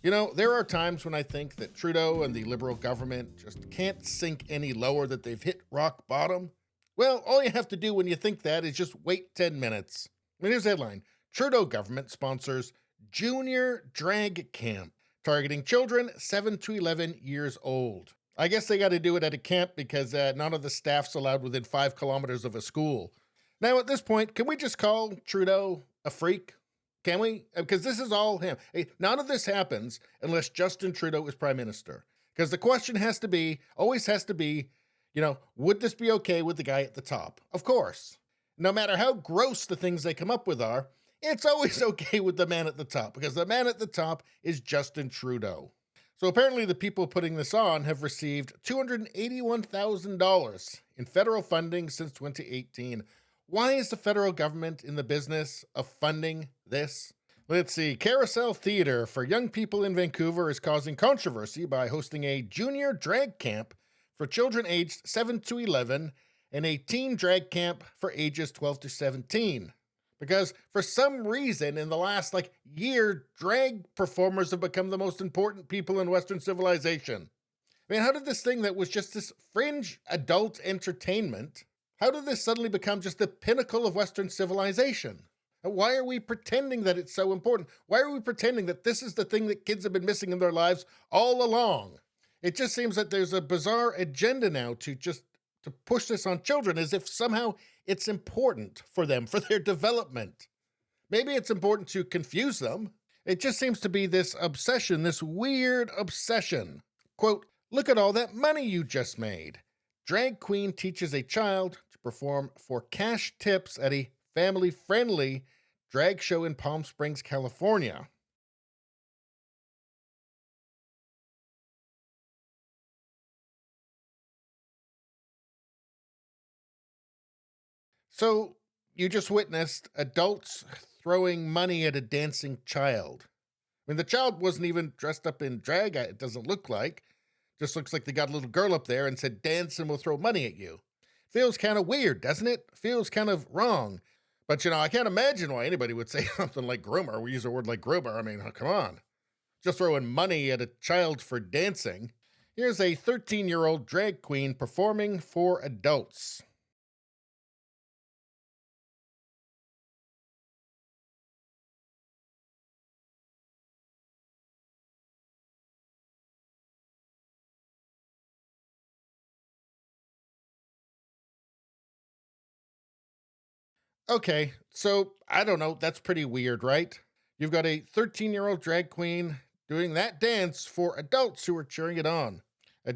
There are times when I think that Trudeau and the Liberal government just can't sink any lower, that they've hit rock bottom. Well, all you have to do when you think that is just wait 10 minutes. Here's the headline. Trudeau government sponsors junior drag camp targeting children 7 to 11 years old. I guess they got to do it at a camp because none of the staff's allowed within 5 kilometers of a school. Now, at this point, can we just call Trudeau a freak? Can we? Because this is all him. Hey, none of this happens unless Justin Trudeau is prime minister. Because the question always has to be, would this be okay with the guy at the top? Of course. No matter how gross the things they come up with are, it's always okay with the man at the top, because the man at the top is Justin Trudeau. So apparently the people putting this on have received $281,000 in federal funding since 2018. Why is the federal government in the business of funding this? Let's see. Carousel Theatre for young people in Vancouver is causing controversy by hosting a junior drag camp for children aged 7 to 11 and a teen drag camp for ages 12 to 17. Because for some reason in the last year, drag performers have become the most important people in Western civilization. How did this thing that was just this fringe adult entertainment, how did this suddenly become just the pinnacle of Western civilization? And why are we pretending that it's so important? Why are we pretending that this is the thing that kids have been missing in their lives all along? It just seems that there's a bizarre agenda now to push this on children as if somehow it's important for them, for their development. Maybe it's important to confuse them. It just seems to be this obsession, this weird obsession. Quote, "Look at all that money you just made. Drag queen teaches a child to perform for cash tips at a family-friendly drag show in Palm Springs, California." So you just witnessed adults throwing money at a dancing child. The child wasn't even dressed up in drag, it doesn't look like. Just looks like they got a little girl up there and said, dance and we'll throw money at you. Feels kind of weird, doesn't it? Feels kind of wrong. But, I can't imagine why anybody would say something like groomer. We use a word like groomer. Come on. Just throwing money at a child for dancing. Here's a 13-year-old drag queen performing for adults. Okay, so I don't know. That's pretty weird, right? You've got a 13-year-old drag queen doing that dance for adults who are cheering it on.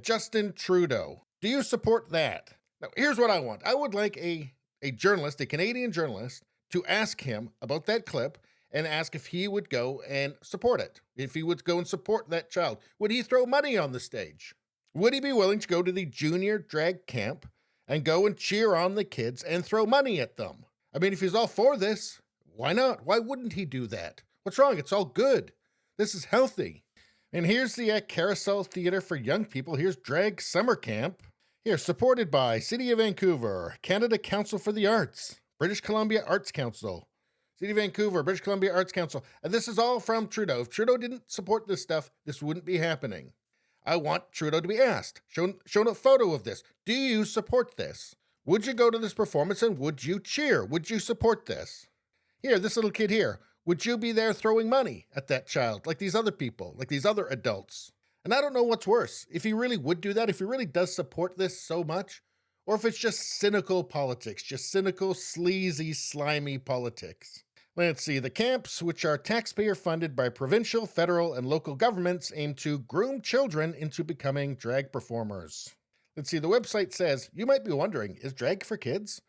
Justin Trudeau. Do you support that? Now, here's what I want. I would like a journalist, a Canadian journalist, to ask him about that clip and ask if he would go and support it. If he would go and support that child. Would he throw money on the stage? Would he be willing to go to the junior drag camp and go and cheer on the kids and throw money at them? If he's all for this, why not? Why wouldn't he do that? What's wrong? It's all good. This is healthy. And here's the Carousel Theatre for young people. Here's Drag Summer Camp. Here, supported by City of Vancouver, Canada Council for the Arts, British Columbia Arts Council, City of Vancouver, British Columbia Arts Council. And this is all from Trudeau. If Trudeau didn't support this stuff, this wouldn't be happening. I want Trudeau to be asked, shown a photo of this. Do you support this? Would you go to this performance and would you cheer? Would you support this? Here, this little kid here. Would you be there throwing money at that child like these other people, like these other adults? And I don't know what's worse. If he really would do that, if he really does support this so much, or if it's just cynical politics, just cynical, sleazy, slimy politics. Let's see. The camps, which are taxpayer funded by provincial, federal, and local governments, aim to groom children into becoming drag performers. Let's see, the website says, you might be wondering, is drag for kids?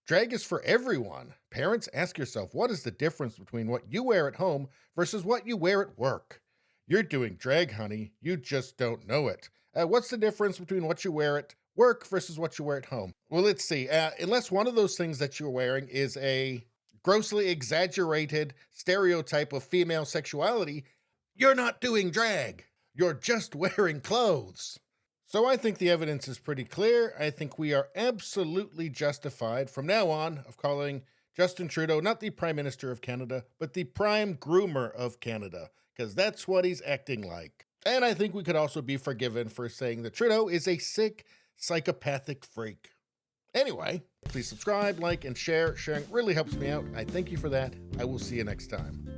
Drag is for everyone. Parents, ask yourself, what is the difference between what you wear at home versus what you wear at work? You're doing drag, honey. You just don't know it. What's the difference between what you wear at work versus what you wear at home? Well, let's see. Unless one of those things that you're wearing is a grossly exaggerated stereotype of female sexuality, you're not doing drag. You're just wearing clothes. So I think the evidence is pretty clear. I think we are absolutely justified from now on of calling Justin Trudeau not the Prime Minister of Canada, but the Prime Groomer of Canada. because that's what he's acting like. And I think we could also be forgiven for saying that Trudeau is a sick, psychopathic freak. Anyway, please subscribe, like, and share. Sharing really helps me out. I thank you for that. I will see you next time.